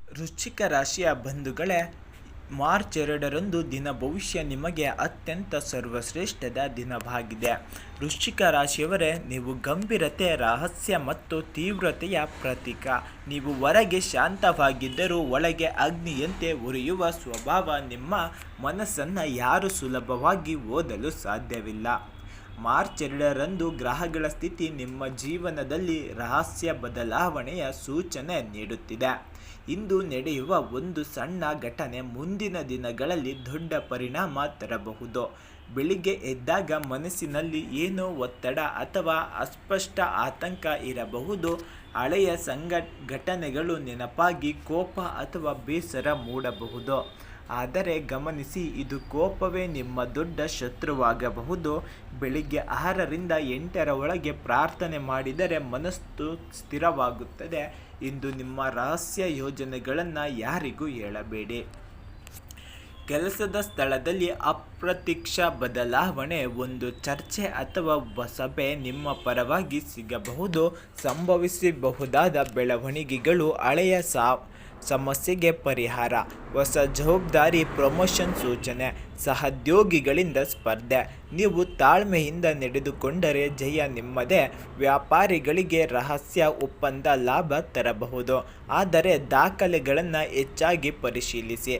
ವೃಶ್ಚಿಕ ರಾಶಿಯ ಬಂಧುಗಳೇ, ಮಾರ್ಚ್ 2ರಂದು ದಿನ ಭವಿಷ್ಯ ನಿಮಗೆ ಅತ್ಯಂತ ಸರ್ವಶ್ರೇಷ್ಠದ ದಿನವಾಗಿದೆ. ವೃಶ್ಚಿಕ ರಾಶಿಯವರೇ, ನೀವು ಗಂಭೀರತೆ, ರಹಸ್ಯ ಮತ್ತು ತೀವ್ರತೆಯ ಪ್ರತೀಕ. ನೀವು ಹೊರಗೆ ಶಾಂತವಾಗಿದ್ದರೂ ಒಳಗೆ ಅಗ್ನಿಯಂತೆ ಉರಿಯುವ ಸ್ವಭಾವ. ನಿಮ್ಮ ಮನಸ್ಸನ್ನು ಯಾರೂ ಸುಲಭವಾಗಿ ಓದಲು ಸಾಧ್ಯವಿಲ್ಲ. ಮಾರ್ಚ್ 2ರಂದು ಗ್ರಹಗಳ ಸ್ಥಿತಿ ನಿಮ್ಮ ಜೀವನದಲ್ಲಿ ರಹಸ್ಯ ಬದಲಾವಣೆಯ ಸೂಚನೆ ನೀಡುತ್ತಿದೆ. ಇಂದು ನಡೆಯುವ ಒಂದು ಸಣ್ಣ ಘಟನೆ ಮುಂದಿನ ದಿನಗಳಲ್ಲಿ ದೊಡ್ಡ ಪರಿಣಾಮ ತರಬಹುದು. ಬೆಳಿಗ್ಗೆ ಎದ್ದಾಗ ಮನಸ್ಸಿನಲ್ಲಿ ಏನೋ ಒತ್ತಡ ಅಥವಾ ಅಸ್ಪಷ್ಟ ಆತಂಕ ಇರಬಹುದು. ಹಳೆಯ ಘಟನೆಗಳು ನೆನಪಾಗಿ ಕೋಪ ಅಥವಾ ಬೇಸರ ಮೂಡಬಹುದು. ಆದರೆ ಗಮನಿಸಿ, ಇದು ಕೋಪವೇ ನಿಮ್ಮ ದೊಡ್ಡ ಶತ್ರುವಾಗಬಹುದು. ಬೆಳಿಗ್ಗೆ 6ರಿಂದ 8ರ ಒಳಗೆ ಪ್ರಾರ್ಥನೆ ಮಾಡಿದರೆ ಮನಸ್ಸು ಸ್ಥಿರವಾಗುತ್ತದೆ. ಇಂದು ನಿಮ್ಮ ರಹಸ್ಯ ಯೋಜನೆಗಳನ್ನು ಯಾರಿಗೂ ಹೇಳಬೇಡಿ. ಕೆಲಸದ ಸ್ಥಳದಲ್ಲಿ ಅಪ್ರತ್ಯಕ್ಷ ಬದಲಾವಣೆ, ಒಂದು ಚರ್ಚೆ ಅಥವಾ ಸಭೆ ನಿಮ್ಮ ಪರವಾಗಿ ಸಿಗಬಹುದು. ಸಂಭವಿಸಬಹುದಾದ ಬೆಳವಣಿಗೆಗಳು, ಹಳೆಯ ಸಮಸ್ಯೆಗೆ ಪರಿಹಾರ, ಹೊಸ ಜವಾಬ್ದಾರಿ, ಪ್ರಮೋಷನ್ ಸೂಚನೆ, ಸಹೋದ್ಯೋಗಿಗಳಿಂದ ಸ್ಪರ್ಧೆ. ನೀವು ತಾಳ್ಮೆಯಿಂದ ನಡೆದುಕೊಂಡರೆ ಜಯ ನಿಮ್ಮದೇ. ವ್ಯಾಪಾರಿಗಳಿಗೆ ರಹಸ್ಯ ಒಪ್ಪಂದ ಲಾಭ ತರಬಹುದು, ಆದರೆ ದಾಖಲೆಗಳನ್ನು ಹೆಚ್ಚಾಗಿ ಪರಿಶೀಲಿಸಿ.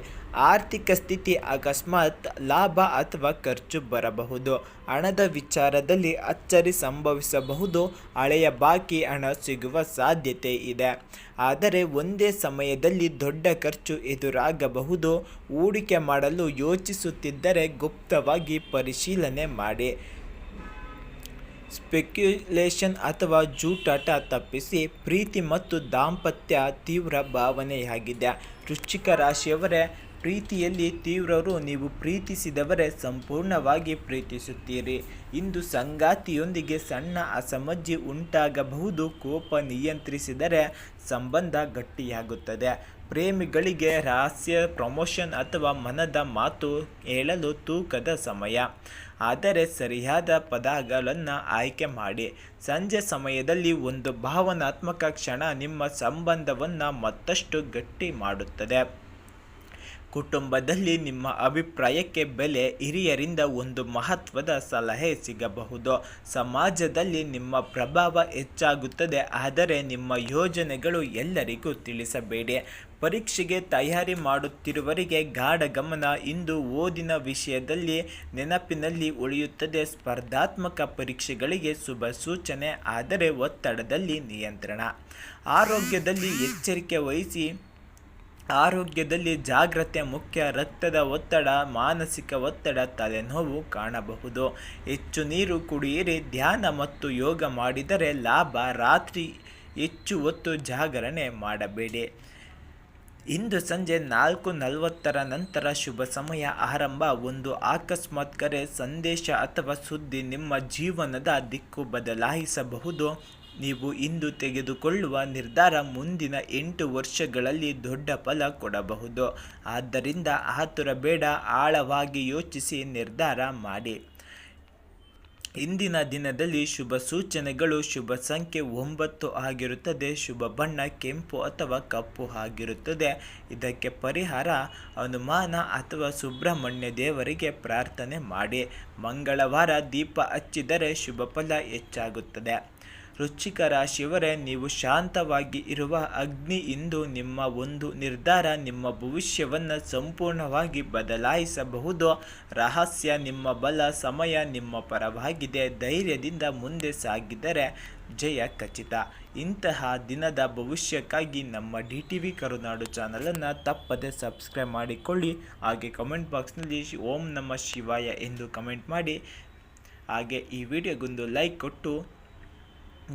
ಆರ್ಥಿಕ ಸ್ಥಿತಿ, ಅಕಸ್ಮಾತ್ ಲಾಭ ಅಥವಾ ಖರ್ಚು ಬರಬಹುದು. ಹಣದ ವಿಚಾರದಲ್ಲಿ ಅಚ್ಚರಿ ಸಂಭವಿಸಬಹುದು. ಹಳೆಯ ಬಾಕಿ ಹಣ ಸಿಗುವ ಸಾಧ್ಯತೆ ಇದೆ, ಆದರೆ ಒಂದೇ ಸಮಯದಲ್ಲಿ ದೊಡ್ಡ ಖರ್ಚು ಎದುರಾಗಬಹುದು. ಹೂಡಿಕೆ ಮಾಡಲು ಯೋಚಿಸುತ್ತಿದ್ದರೆ ಗುಪ್ತವಾಗಿ ಪರಿಶೀಲನೆ ಮಾಡಿ. ಸ್ಪೆಕ್ಯುಲೇಷನ್ ಅಥವಾ ಜೂಟಾಟ ತಪ್ಪಿಸಿ. ಪ್ರೀತಿ ಮತ್ತು ದಾಂಪತ್ಯ ತೀವ್ರ ಭಾವನೆಯಾಗಿದೆ. ವೃಶ್ಚಿಕ ರಾಶಿಯವರೇ, ಪ್ರೀತಿಯಲ್ಲಿ ತೀವ್ರರು. ನೀವು ಪ್ರೀತಿಸಿದವರೇ ಸಂಪೂರ್ಣವಾಗಿ ಪ್ರೀತಿಸುತ್ತೀರಿ. ಇಂದು ಸಂಗಾತಿಯೊಂದಿಗೆ ಸಣ್ಣ ಅಸಮಂಜಸ ಉಂಟಾಗಬಹುದು. ಕೋಪ ನಿಯಂತ್ರಿಸಿದರೆ ಸಂಬಂಧ ಗಟ್ಟಿಯಾಗುತ್ತದೆ. ಪ್ರೇಮಿಗಳಿಗೆ ರಹಸ್ಯ ಪ್ರಮೋಷನ್ ಅಥವಾ ಮನದ ಮಾತು ಹೇಳಲು ತೂಕದ ಸಮಯ, ಆದರೆ ಸರಿಯಾದ ಪದಗಳನ್ನು ಆಯ್ಕೆ ಮಾಡಿ. ಸಂಜೆ ಸಮಯದಲ್ಲಿ ಒಂದು ಭಾವನಾತ್ಮಕ ಕ್ಷಣ ನಿಮ್ಮ ಸಂಬಂಧವನ್ನು ಮತ್ತಷ್ಟು ಗಟ್ಟಿ ಮಾಡುತ್ತದೆ. ಕುಟುಂಬದಲ್ಲಿ ನಿಮ್ಮ ಅಭಿಪ್ರಾಯಕ್ಕೆ ಬೆಲೆ, ಹಿರಿಯರಿಂದ ಒಂದು ಮಹತ್ವದ ಸಲಹೆ ಸಿಗಬಹುದು. ಸಮಾಜದಲ್ಲಿ ನಿಮ್ಮ ಪ್ರಭಾವ ಹೆಚ್ಚಾಗುತ್ತದೆ, ಆದರೆ ನಿಮ್ಮ ಯೋಜನೆಗಳು ಎಲ್ಲರಿಗೂ ತಿಳಿಸಬೇಡಿ. ಪರೀಕ್ಷೆಗೆ ತಯಾರಿ ಮಾಡುತ್ತಿರುವವರಿಗೆ ಗಾಢ ಗಮನ. ಇಂದು ಓದಿನ ವಿಷಯದಲ್ಲಿ ನೆನಪಿನಲ್ಲಿ ಉಳಿಯುತ್ತದೆ. ಸ್ಪರ್ಧಾತ್ಮಕ ಪರೀಕ್ಷೆಗಳಿಗೆ ಶುಭ ಸೂಚನೆ, ಆದರೆ ಒತ್ತಡದಲ್ಲಿ ನಿಯಂತ್ರಣ. ಆರೋಗ್ಯದಲ್ಲಿ ಎಚ್ಚರಿಕೆ ವಹಿಸಿ. ಆರೋಗ್ಯದಲ್ಲಿ ಜಾಗ್ರತೆ ಮುಖ್ಯ. ರಕ್ತದ ಒತ್ತಡ, ಮಾನಸಿಕ ಒತ್ತಡ, ತಲೆನೋವು ಕಾಣಬಹುದು. ಹೆಚ್ಚು ನೀರು ಕುಡಿಯಿರಿ. ಧ್ಯಾನ ಮತ್ತು ಯೋಗ ಮಾಡಿದರೆ ಲಾಭ. ರಾತ್ರಿ ಹೆಚ್ಚು ಹೊತ್ತು ಜಾಗರಣೆ ಮಾಡಬೇಡಿ. ಇಂದು ಸಂಜೆ 4:40 ನಂತರ ಶುಭ ಸಮಯ ಆರಂಭ. ಒಂದು ಅಕಸ್ಮಾತ್ ಕರೆ, ಸಂದೇಶ ಅಥವಾ ಸುದ್ದಿ ನಿಮ್ಮ ಜೀವನದ ದಿಕ್ಕು ಬದಲಾಯಿಸಬಹುದು. ನೀವು ಇಂದು ತೆಗೆದುಕೊಳ್ಳುವ ನಿರ್ಧಾರ ಮುಂದಿನ 8 ವರ್ಷಗಳಲ್ಲಿ ದೊಡ್ಡ ಫಲ ಕೊಡಬಹುದು. ಆದ್ದರಿಂದ ಆತುರ ಬೇಡ, ಆಳವಾಗಿ ಯೋಚಿಸಿ ನಿರ್ಧಾರ ಮಾಡಿ. ಇಂದಿನ ದಿನದಲ್ಲಿ ಶುಭ ಸೂಚನೆಗಳು. ಶುಭ ಸಂಖ್ಯೆ 9 ಆಗಿರುತ್ತದೆ. ಶುಭ ಬಣ್ಣ ಕೆಂಪು ಅಥವಾ ಕಪ್ಪು ಆಗಿರುತ್ತದೆ. ಇದಕ್ಕೆ ಪರಿಹಾರ, ಹನುಮಾನ ಅಥವಾ ಸುಬ್ರಹ್ಮಣ್ಯ ದೇವರಿಗೆ ಪ್ರಾರ್ಥನೆ ಮಾಡಿ. ಮಂಗಳವಾರ ದೀಪ ಹಚ್ಚಿದರೆ ಶುಭ ಫಲ ಹೆಚ್ಚಾಗುತ್ತದೆ. ವೃಶ್ಚಿಕ ರಾಶಿಯವರೇ, ನೀವು ಶಾಂತವಾಗಿ ಇರುವ ಅಗ್ನಿ. ಇಂದು ನಿಮ್ಮ ಒಂದು ನಿರ್ಧಾರ ನಿಮ್ಮ ಭವಿಷ್ಯವನ್ನು ಸಂಪೂರ್ಣವಾಗಿ ಬದಲಾಯಿಸಬಹುದು. ರಹಸ್ಯ ನಿಮ್ಮ ಬಲ. ಸಮಯ ನಿಮ್ಮ ಪರವಾಗಿದೆ. ಧೈರ್ಯದಿಂದ ಮುಂದೆ ಸಾಗಿದರೆ ಜಯ ಖಚಿತ. ಇಂತಹ ದಿನದ ಭವಿಷ್ಯಕ್ಕಾಗಿ ನಮ್ಮ DTV ಕರುನಾಡು ಚಾನಲನ್ನು ತಪ್ಪದೆ ಸಬ್ಸ್ಕ್ರೈಬ್ ಮಾಡಿಕೊಳ್ಳಿ. ಹಾಗೆ ಕಮೆಂಟ್ ಬಾಕ್ಸ್ನಲ್ಲಿ ಓಂ ನಮಃ ಶಿವಾಯ ಎಂದು ಕಮೆಂಟ್ ಮಾಡಿ. ಹಾಗೆ ಈ ವಿಡಿಯೋಗೊಂದು ಲೈಕ್ ಕೊಟ್ಟು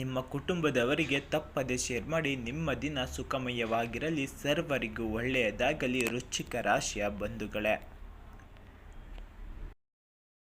ನಿಮ್ಮ ಕುಟುಂಬದವರಿಗೆ ತಪ್ಪದೆ ಶೇರ್ ಮಾಡಿ. ನಿಮ್ಮ ದಿನ ಸುಖಮಯವಾಗಿರಲಿ. ಸರ್ವರಿಗೂ ಒಳ್ಳೆಯದಾಗಲಿ. ವೃಶ್ಚಿಕ ರಾಶಿಯ ಬಂಧುಗಳೇ.